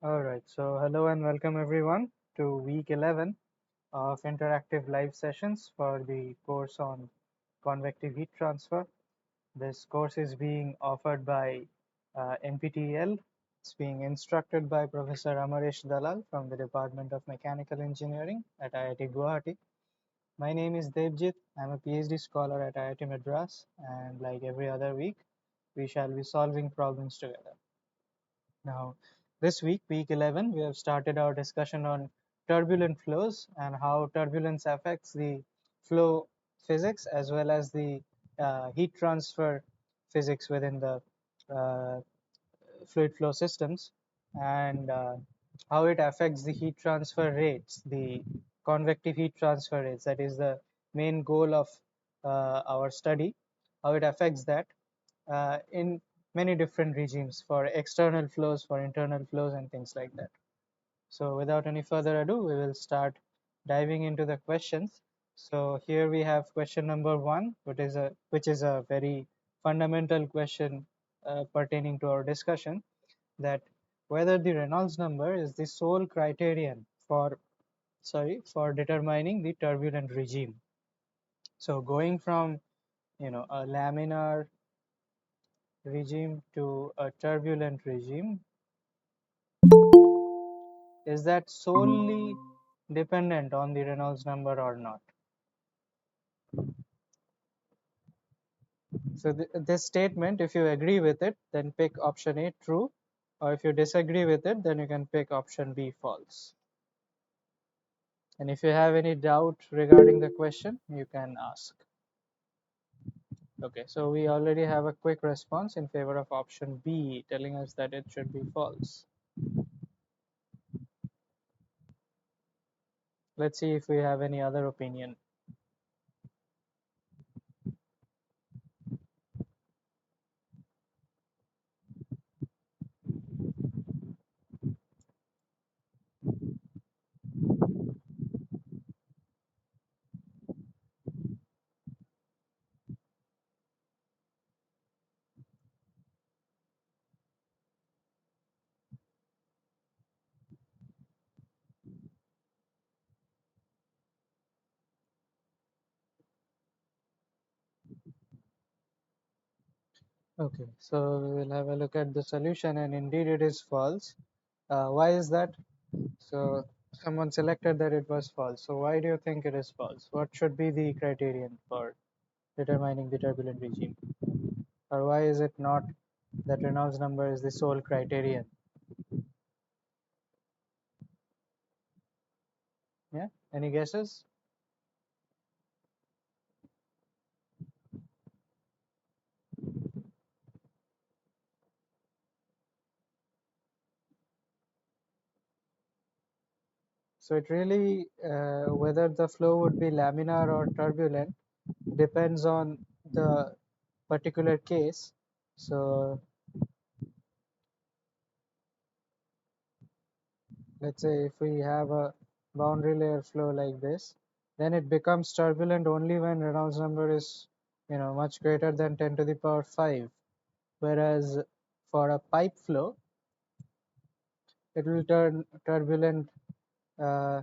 Alright, so hello and welcome everyone to week 11 of interactive live sessions for the course on convective heat transfer. This course is being offered by NPTEL. It's being instructed by Professor Amaresh Dalal from the Department of Mechanical Engineering at IIT Guwahati. My name is Debjit. I'm a PhD scholar at IIT Madras, and like every other week, we shall be solving problems together. Now, this week, week 11, we have started our discussion on turbulent flows and how turbulence affects the flow physics as well as the heat transfer physics within the uh, fluid flow systems, and how it affects the heat transfer rates, the convective heat transfer rates. That is the main goal of our study, how it affects that in many different regimes for external flows, for internal flows, and things like that. So without any further ado, we will start diving into the questions. So here we have question number 1, which is a very fundamental question pertaining to our discussion, that whether the Reynolds number is the sole criterion for determining the turbulent regime. So going from a laminar regime to a turbulent regime, is that solely dependent on the Reynolds number or not? So this statement, if you agree with it, then pick option A, true, or if you disagree with it, then you can pick option B, false. And if you have any doubt regarding the question, you can ask. Okay, so we already have a quick response in favor of option B, telling us that it should be false. Let's see if we have any other opinion. Okay, so we will have a look at the solution, and indeed it is false. Why is that? So someone selected that it was false. So why do you think it is false? What should be the criterion for determining the turbulent regime? Or why is it not that Reynolds number is the sole criterion? Yeah, any guesses? So it really, whether the flow would be laminar or turbulent depends on the particular case. So let's say if we have a boundary layer flow like this, then it becomes turbulent only when Reynolds number is much greater than 10 to the power 5. Whereas for a pipe flow, it will turn turbulent uh,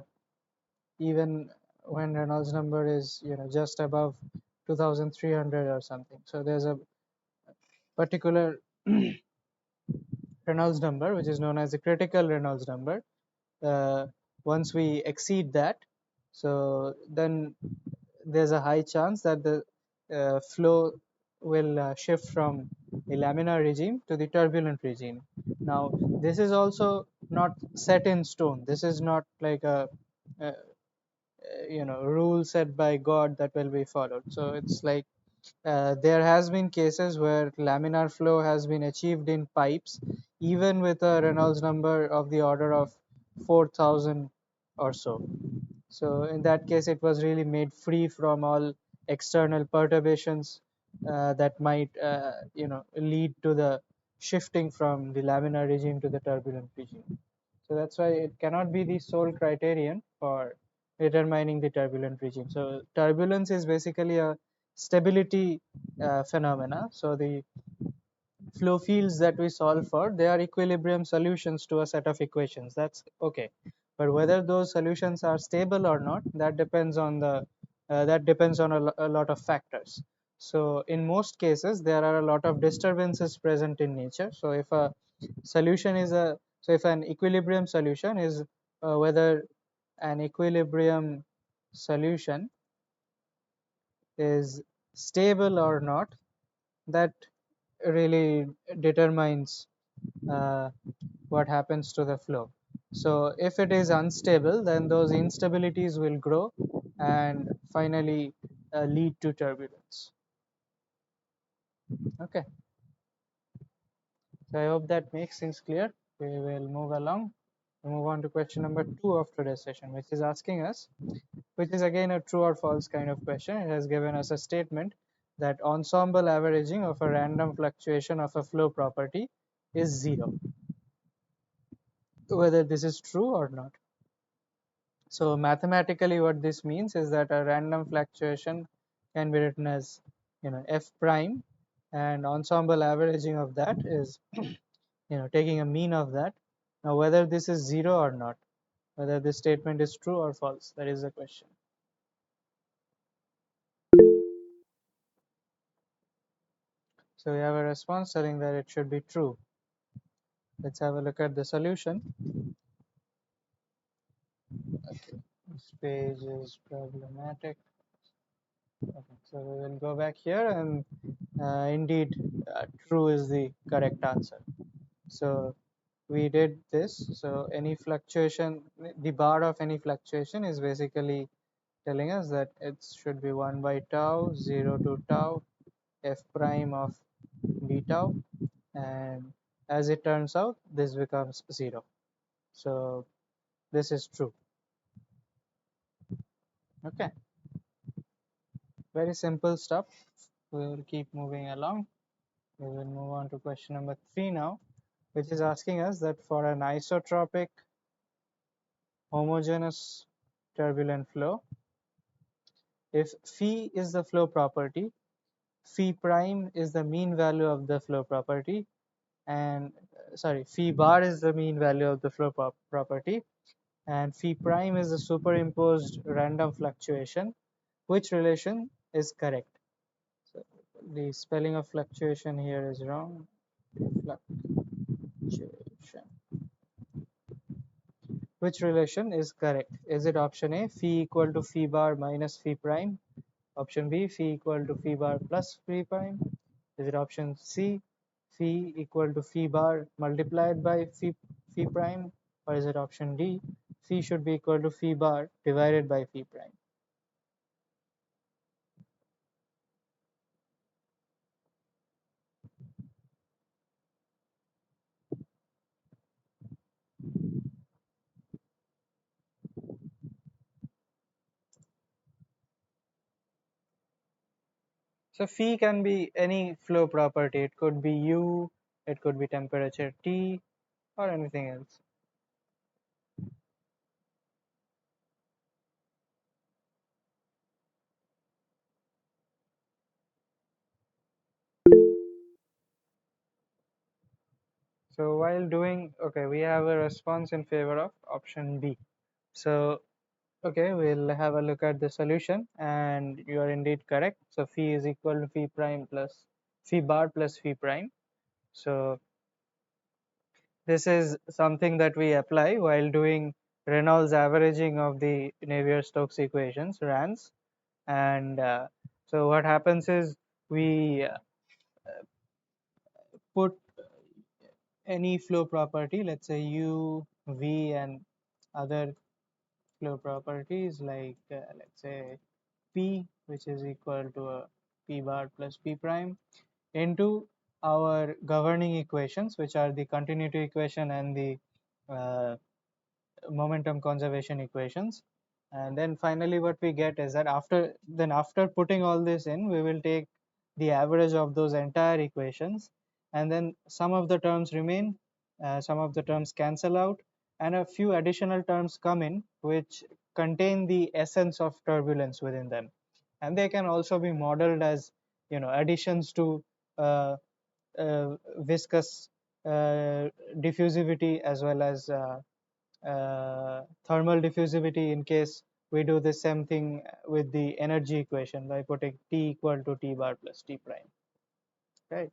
even when Reynolds number is just above 2300 or something. So there's a particular Reynolds number which is known as the critical Reynolds number. Once we exceed that, so then there's a high chance that the flow will shift from the laminar regime to the turbulent regime. Now, this is also not set in stone. This is not like a rule set by God that will be followed. So it's like there has been cases where laminar flow has been achieved in pipes even with a Reynolds number of the order of 4000 or so. So in that case, it was really made free from all external perturbations that might lead to the shifting from the laminar regime to the turbulent regime. So that's why it cannot be the sole criterion for determining the turbulent regime. So turbulence is basically a stability phenomena. So the flow fields that we solve for, they are equilibrium solutions to a set of equations. That's okay. But whether those solutions are stable or not, that depends on a lot of factors. So in most cases, there are a lot of disturbances present in nature. So if a solution is a so if an equilibrium solution is whether an equilibrium solution is stable or not, that really determines uh, what happens to the flow. So if it is unstable, then those instabilities will grow and finally lead to turbulence. Okay, so I hope that makes things clear. We will move along. We move on to question number 2 of today's session, which is asking us, which is again a true or false kind of question. It has given us a statement that ensemble averaging of a random fluctuation of a flow property is 0, whether this is true or not. So mathematically what this means is that a random fluctuation can be written as f prime, and ensemble averaging of that is taking a mean of that. Now whether this is 0 or not, whether this statement is true or false, that is the question. So we have a response telling that it should be true. Let's have a look at the solution. Okay, this page is problematic. Okay, so we will go back here, and indeed true is the correct answer. So we did this. So any fluctuation, the bar of any fluctuation is basically telling us that it should be 1 by tau, 0 to tau, f prime of d tau, and as it turns out, this becomes 0. So this is true. Okay, very simple stuff. We will keep moving along. We will move on to question number 3 now, which is asking us that for an isotropic homogeneous turbulent flow, if phi is the flow property, phi prime is the mean value of the flow property, and phi bar is the mean value of the flow property, and phi prime is the superimposed random fluctuation, which relation is correct? So the spelling of fluctuation here is wrong. Fluctuation. Which relation is correct? Is it option A, phi equal to phi bar minus phi prime? Option B, phi equal to phi bar plus phi prime? Is it option C, phi equal to phi bar multiplied by phi prime? Or is it option D, phi should be equal to phi bar divided by phi prime? So phi can be any flow property. It could be U, it could be temperature T, or anything else. So while doing, okay, we have a response in favor of option B. So, okay, we'll have a look at the solution, and you are indeed correct. So phi is equal to phi prime plus phi bar plus phi prime. So this is something that we apply while doing Reynolds averaging of the Navier-Stokes equations, RANS. And so what happens is we put any flow property, let's say U, V, and other flow properties like let's say P, which is equal to a P bar plus P prime, into our governing equations, which are the continuity equation and the uh, momentum conservation equations. And then finally what we get is that after putting all this in, we will take the average of those entire equations, and then some of the terms remain, some of the terms cancel out, and a few additional terms come in which contain the essence of turbulence within them, and they can also be modeled as additions to uh, viscous diffusivity as well as thermal diffusivity in case we do the same thing with the energy equation by putting T equal to T bar plus T prime, right?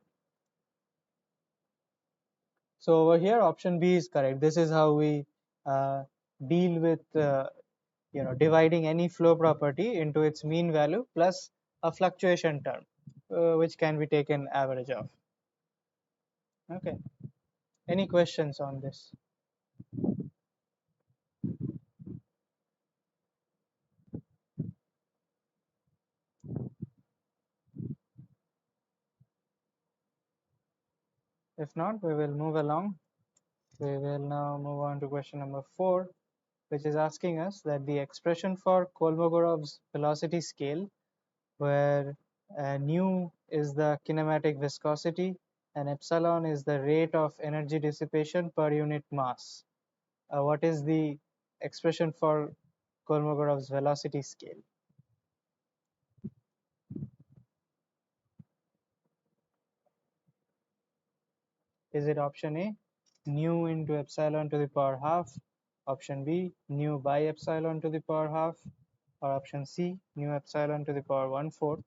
So over here option B is correct. This is how we deal with dividing any flow property into its mean value plus a fluctuation term, which can be taken average of. Okay. Any questions on this? If not, we will move along. We will now move on to question number 4, which is asking us that the expression for Kolmogorov's velocity scale, where nu is the kinematic viscosity and epsilon is the rate of energy dissipation per unit mass. What is the expression for Kolmogorov's velocity scale? Is it option A, nu into epsilon to the power half, option B, nu by epsilon to the power half, or option C, nu epsilon to the power 1/4,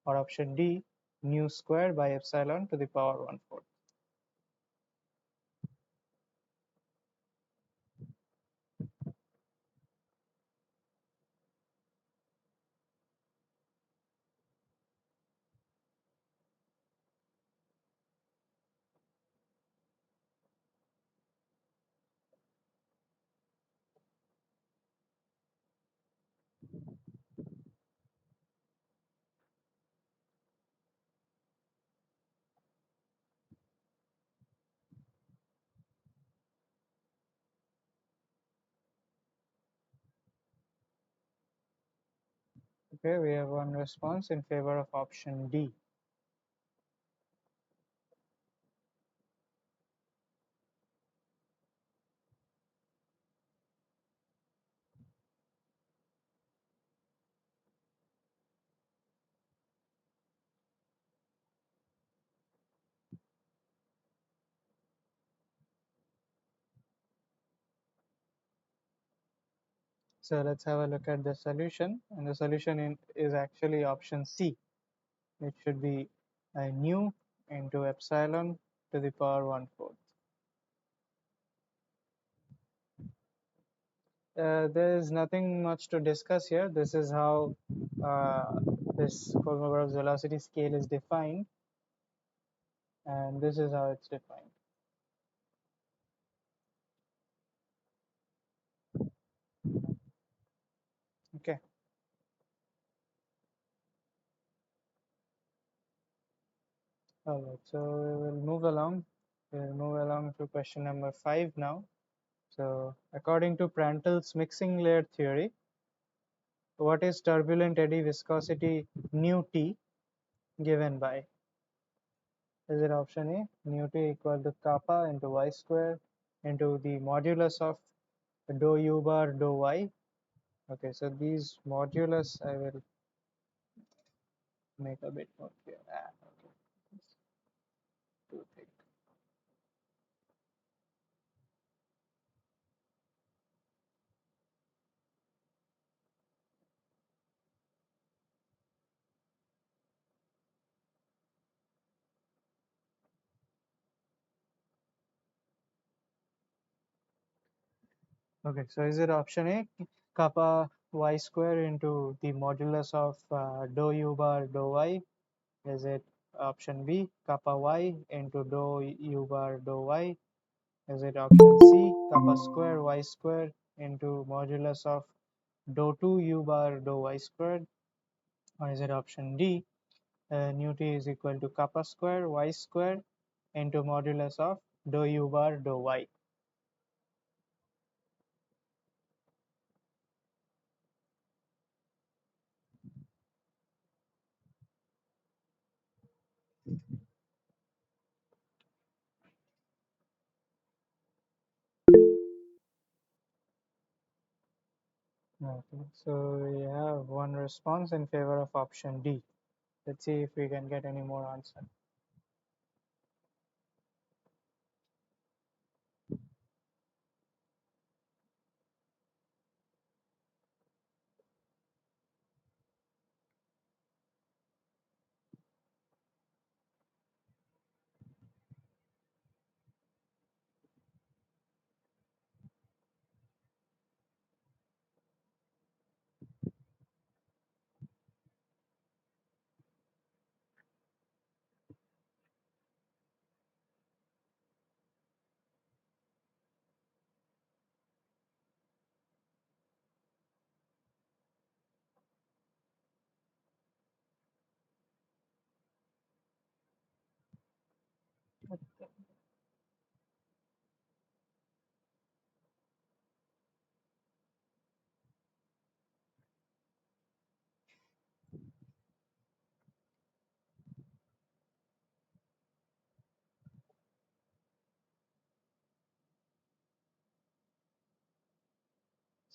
or option D, nu squared by epsilon to the power 1/4? Okay, we have one response in favor of option D. So let's have a look at the solution, and the solution is actually option C. It should be nu into epsilon to the power 1/4. There is nothing much to discuss here. This is how this Kolmogorov's velocity scale is defined, and this is how it's defined. Okay. All right. So we will move along. We'll move along to question number 5 now. So according to Prandtl's mixing layer theory, what is turbulent eddy viscosity nu T given by? Is it option A, nu T equal to kappa into y square into the modulus of dou u bar dou y? Okay, so these modulus I will make a bit more clear. Okay. It's too thick. Okay, so is it option A, kappa y square into the modulus of dou u bar dou y? Is it option B, kappa y into dou u bar dou y? Is it option C, kappa square y square into modulus of dou 2 u bar dou y squared? Or is it option D, nu T is equal to kappa square y square into modulus of dou u bar dou y? Okay, so we have one response in favor of option D. Let's see if we can get any more answer.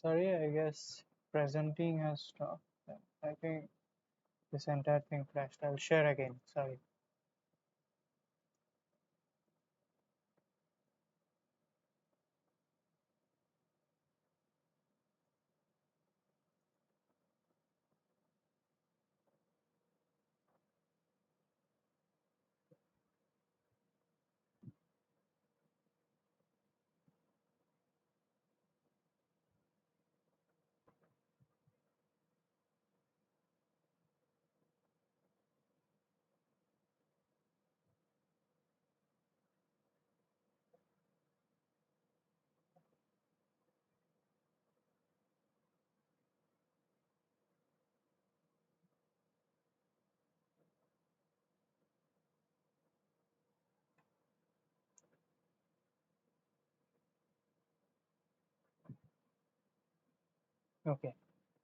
Sorry, I guess presenting has stopped. I think this entire thing crashed. I'll share again. Sorry. Okay.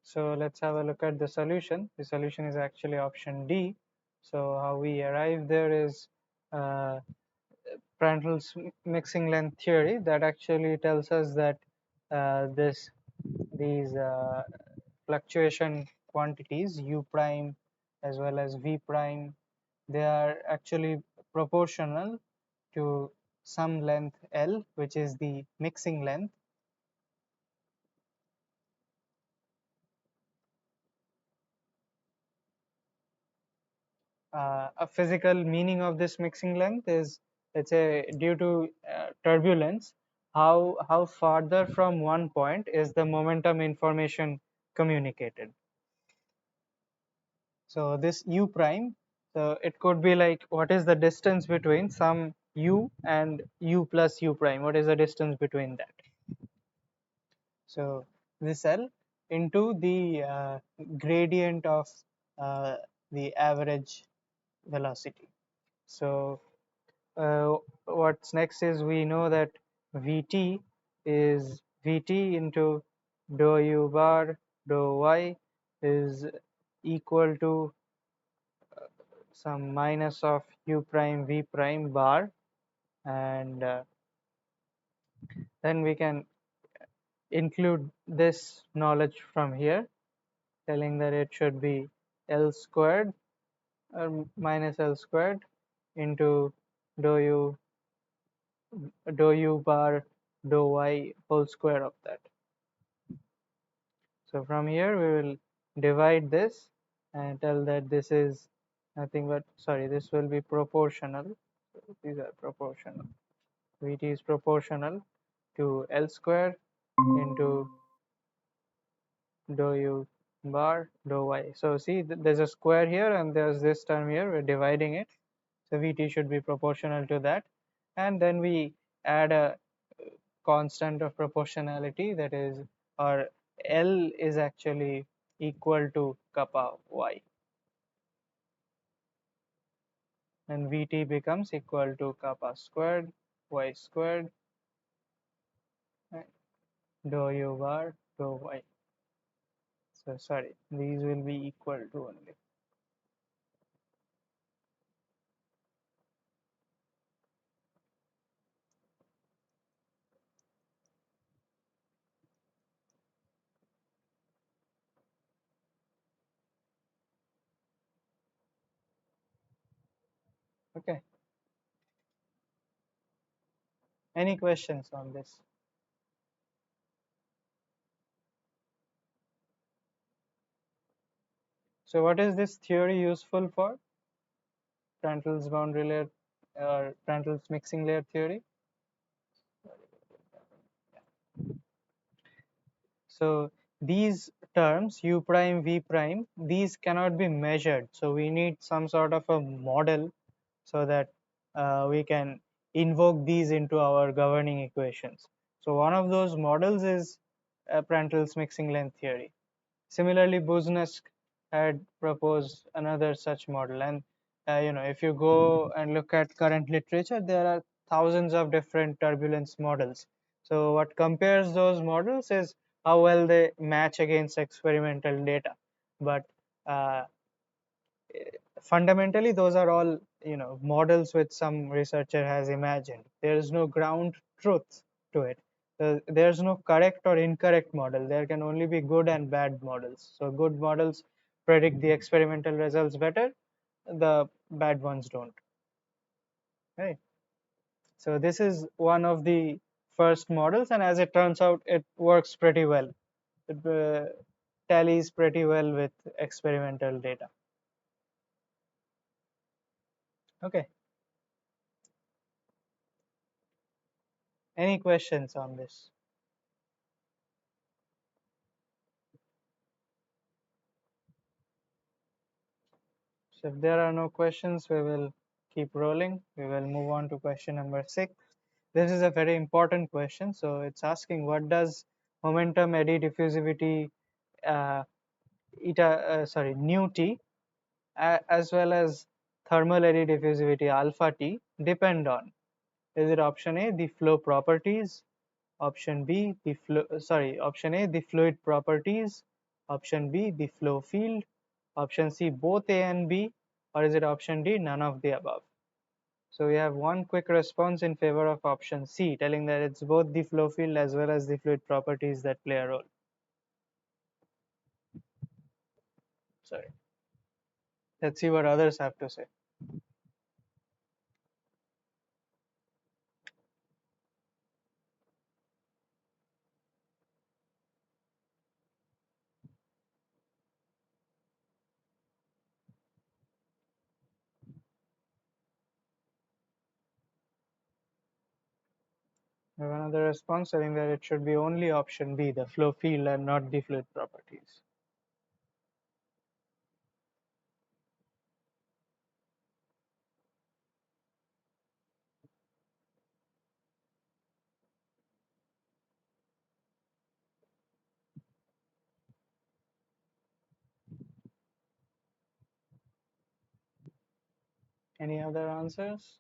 So let's have a look at the solution. The solution is actually option D. So how we arrive there is uh, Prandtl's mixing length theory that actually tells us that these fluctuation quantities u prime as well as v prime, they are actually proportional to some length L, which is the mixing length. A physical meaning of this mixing length is, let's say, due to turbulence, how farther from one point is the momentum information communicated. So this u prime, so it could be like, what is the distance between some u and u plus u prime? What is the distance between that? So this L into the gradient of uh, the average velocity. So what's next is, we know that Vt is Vt into dou u bar dou y is equal to some minus of u prime v prime bar, and then we can include this knowledge from here, telling that it should be L squared or minus L squared into dou u bar dou y whole square of that. So from here we will divide this and tell that this is nothing but, sorry, this will be proportional. So these are proportional. Vt is proportional to L square into dou u bar dou y. So see, there's a square here and there's this term here, we're dividing it. So Vt should be proportional to that. And then we add a constant of proportionality, that is, or L is actually equal to kappa y. And Vt becomes equal to kappa squared y squared dou u bar dou y. So sorry, these will be equal to only. Okay. Any questions on this? So what is this theory useful for? Prandtl's boundary layer or Prandtl's mixing layer theory? So these terms u prime v prime, these cannot be measured, so we need some sort of a model so that we can invoke these into our governing equations. So one of those models is Prandtl's mixing length theory. Similarly, Buznesk had proposed another such model, and if you go and look at current literature, there are thousands of different turbulence models. So what compares those models is how well they match against experimental data. But uh, fundamentally, those are all models which some researcher has imagined. There is no ground truth to it. There's no correct or incorrect model. There can only be good and bad models. So good models predict the experimental results better, the bad ones don't. Right. So this is one of the first models, and as it turns out, it works pretty well. It tallies pretty well with experimental data. Okay. Any questions on this? So if there are no questions, we will keep rolling. We will move on to question number 6. This is a very important question. So it's asking, what does momentum eddy diffusivity uh, nu t, as well as thermal eddy diffusivity alpha t depend on? Is it option A, the flow properties, option B, option A, the fluid properties, option B, the flow field, option C, both A and B, or is it option D, none of the above? So we have one quick response in favor of option C, telling that it's both the flow field as well as the fluid properties that play a role. Sorry. Let's see what others have to say. We have another response telling that it should be only option B, the flow field, and not the fluid properties. Any other answers?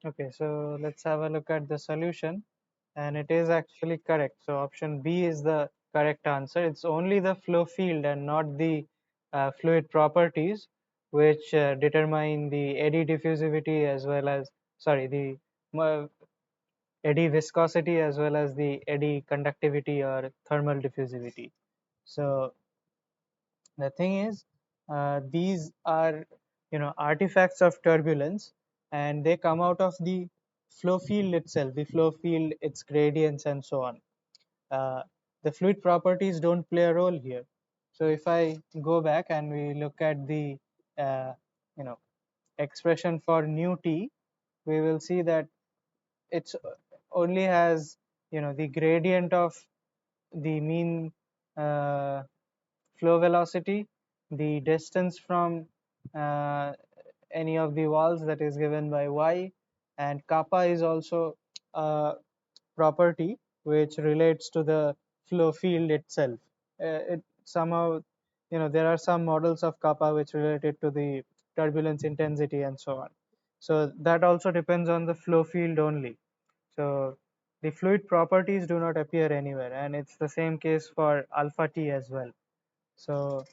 Okay, so let's have a look at the solution, and it is actually correct. So option B is the correct answer. It's only the flow field and not the fluid properties which determine the eddy diffusivity as well as, the uh, eddy viscosity as well as the eddy conductivity or thermal diffusivity. So the thing is, these are, artifacts of turbulence, and they come out of the flow field itself, the flow field, its gradients, and so on. The fluid properties don't play a role here. So if I go back and we look at the uh, you know expression for nu t, we will see that it's only has, the gradient of the mean uh, flow velocity, the distance from uh, any of the walls, that is given by y, and kappa is also a property which relates to the flow field itself. It somehow, there are some models of kappa which related to the turbulence intensity and so on. So that also depends on the flow field only. So the fluid properties do not appear anywhere, and it's the same case for alpha t as well. So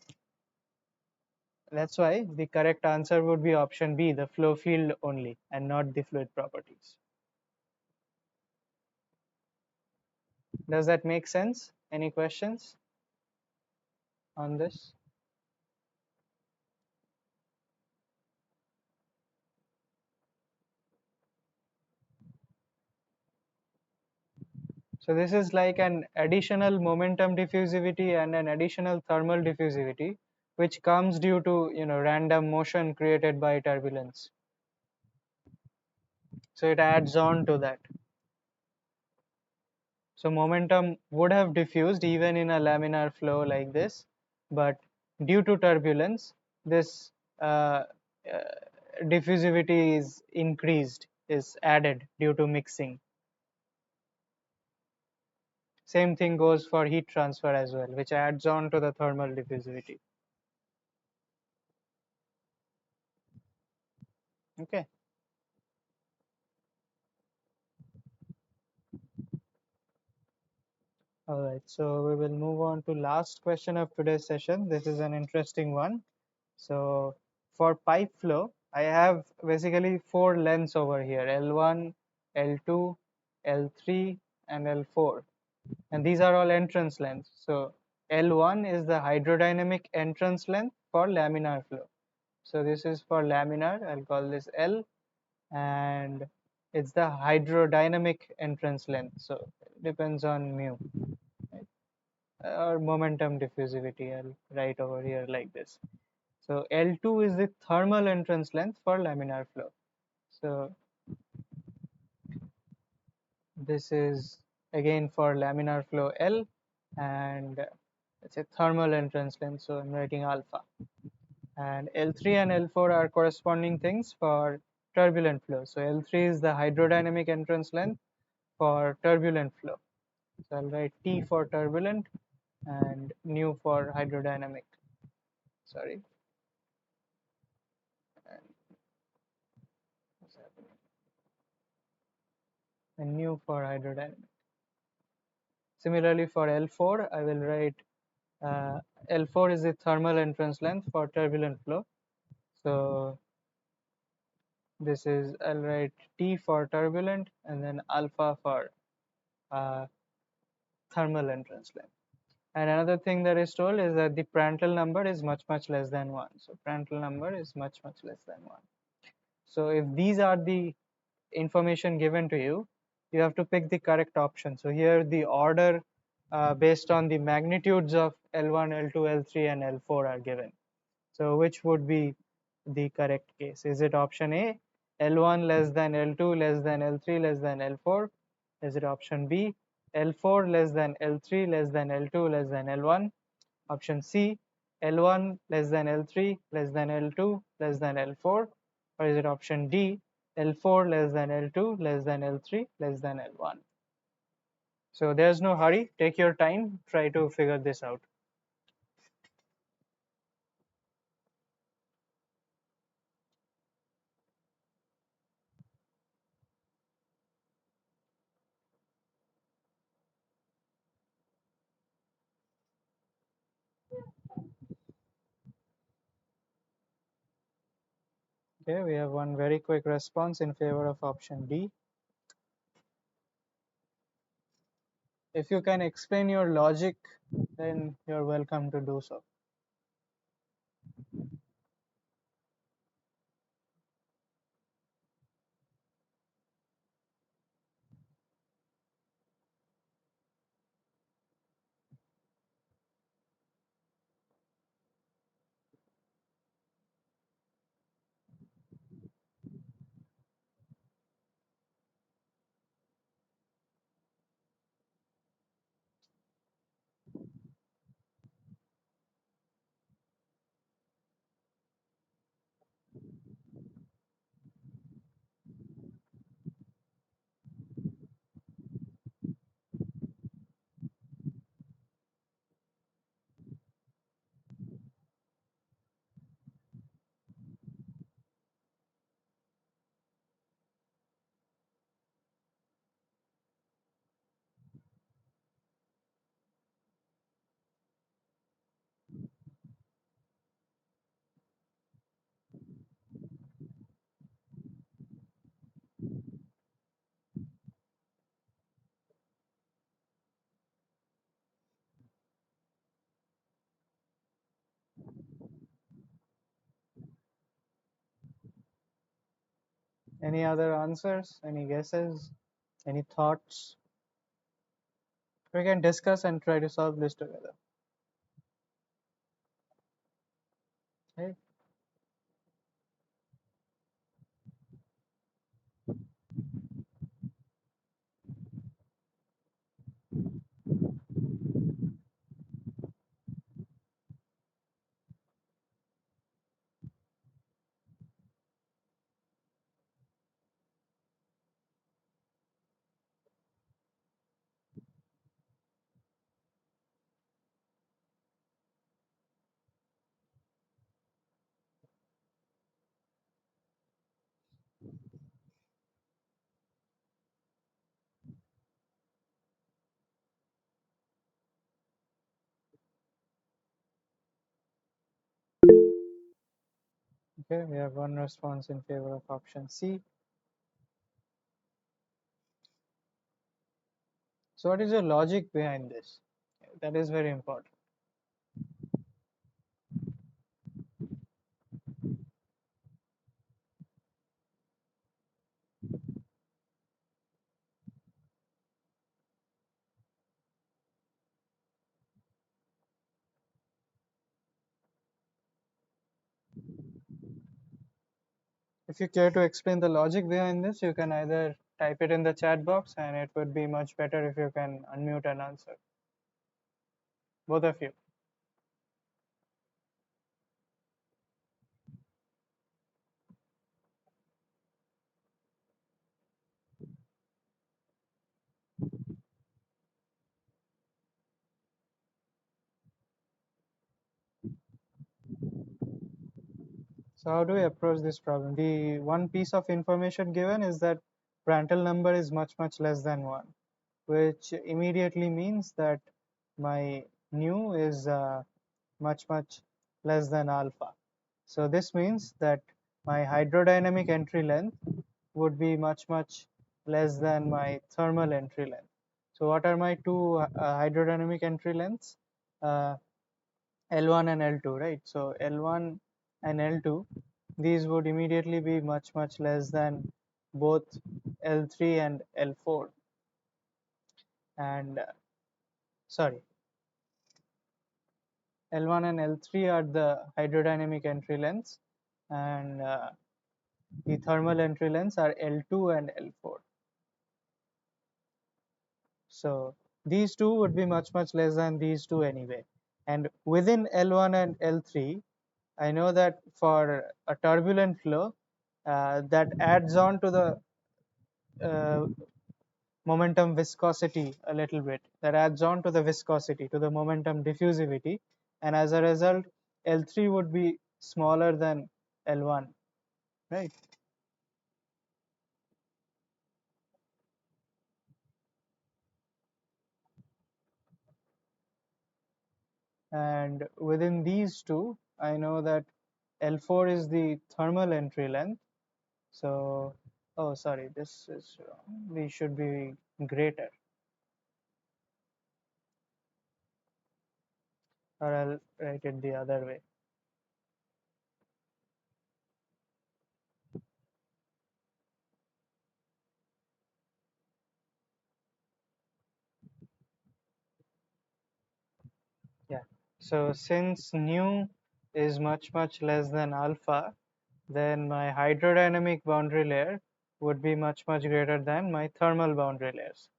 that's why the correct answer would be option B, the flow field only, and not the fluid properties. Does that make sense? Any questions on this? So this is like an additional momentum diffusivity and an additional thermal diffusivity, which comes due to, random motion created by turbulence. So it adds on to that. So momentum would have diffused even in a laminar flow like this, but due to turbulence, this uh, uh, diffusivity is increased, is added due to mixing. Same thing goes for heat transfer as well, which adds on to the thermal diffusivity. Okay. All right. So we will move on to last question of today's session. This is an interesting one. So for pipe flow, I have basically four lengths over here: L1, L2, L3, and L4. And these are all entrance lengths. So L1 is the hydrodynamic entrance length for laminar flow. So this is for laminar, I'll call this L, and it's the hydrodynamic entrance length. So it depends on mu, right? Or momentum diffusivity, I'll write over here like this. So L2 is the thermal entrance length for laminar flow. So this is again for laminar flow L, and it's a thermal entrance length, so I'm writing alpha. And L3 and L4 are corresponding things for turbulent flow. So L3 is the hydrodynamic entrance length for turbulent flow. So I'll write T for turbulent and nu for hydrodynamic. Sorry. And what's happening? And nu for hydrodynamic. Similarly for L4, I will write L4 is the thermal entrance length for turbulent flow. So this is, I'll write T for turbulent and then alpha for uh, thermal entrance length. And another thing that is told is that the Prandtl number is much less than 1. So Prandtl number is much less than 1. So if these are the information given to you, you have to pick the correct option. So here the order based on the magnitudes of L1, L2, L3 and L4 are given. So which would be the correct case? Is it option A, L1 less than L2 less than L3 less than L4? Is it option B, L4 less than L3 less than L2 less than L1? Option C, L1 less than L3 less than L2 less than L4? Or is it option D, L4 less than L2 less than L3 less than L1? So there's no hurry, take your time, try to figure this out. Okay, we have one very quick response in favor of option D. If you can explain your logic, then you're welcome to do so. Any other answers? Any guesses? Any thoughts? We can discuss and try to solve this together. Okay. Okay, we have one response in favor of option C. So what is your logic behind this? That is very important. If you care to explain the logic behind this, you can either type it in the chat box, and it would be much better if you can unmute and answer. Both of you. So how do we approach this problem? The one piece of information given is that Prandtl number is much less than 1, which immediately means that my nu is much less than alpha. So this means that my hydrodynamic entry length would be much less than my thermal entry length. So what are my two hydrodynamic entry lengths? L1 and L2, right? So L1 and L2, these would immediately be much less than both L3 and L4. And sorry, L1 and L3 are the hydrodynamic entry lengths, and the thermal entry lengths are L2 and L4. So these two would be much less than these two anyway. And within L1 and L3, I know that for a turbulent flow, that adds on to the momentum viscosity a little bit. That adds on to the viscosity, to the momentum diffusivity, and as a result, L3 would be smaller than L1, right? And within these two, I know that L4 is the thermal entry length. So, oh, sorry, this is wrong. We should be greater, or I'll write it the other way. Yeah. So since nu is much less than alpha, then my hydrodynamic boundary layer would be much greater than my thermal boundary layers.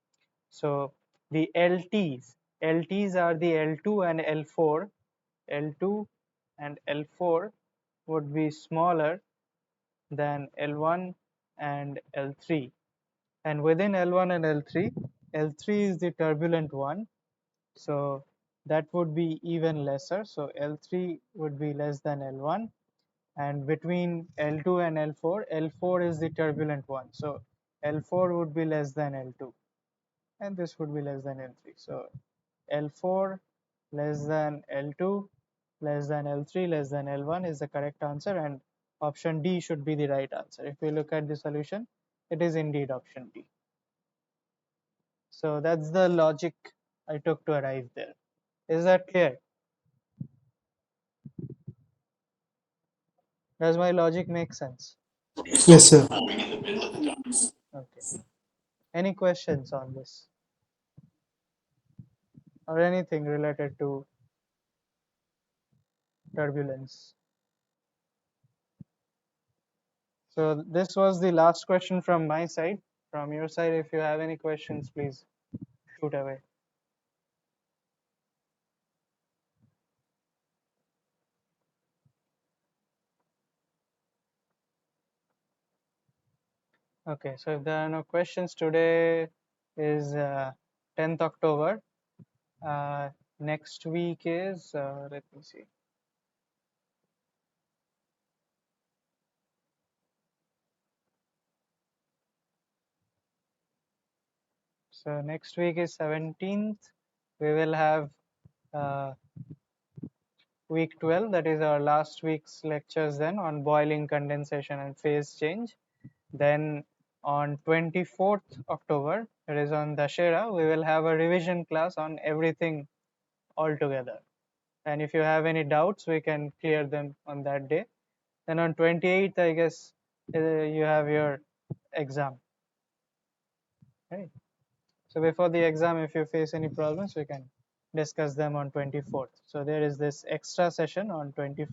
So the LTs are the L2 and L4. L2 and L4 would be smaller than L1 and L3. And within L1 and L3, L3 is the turbulent one. So that would be even lesser. So L3 would be less than L1. And between L2 and L4, L4 is the turbulent one. So L4 would be less than L2. And this would be less than L3. So L4 less than L2 less than L3 less than L1 is the correct answer, and option D should be the right answer. If we look at the solution, it is indeed option D. So that's the logic I took to arrive there. Is that clear? Does my logic make sense? Yes, sir. Okay. Any questions on this or anything related to turbulence? So this was the last question from my side. From your side, if you have any questions, please shoot away. Okay, so if there are no questions, today is 10th October. Next week is, let me see. So next week is 17th. We will have uh, week 12, that is our last week's lectures then on boiling, condensation and phase change. Then on 24th October, that is on Dashera, we will have a revision class on everything altogether. And if you have any doubts, we can clear them on that day. Then on 28th, I guess you have your exam. Right. So before the exam, if you face any problems, we can discuss them on 24th. So there is this extra session on 24th.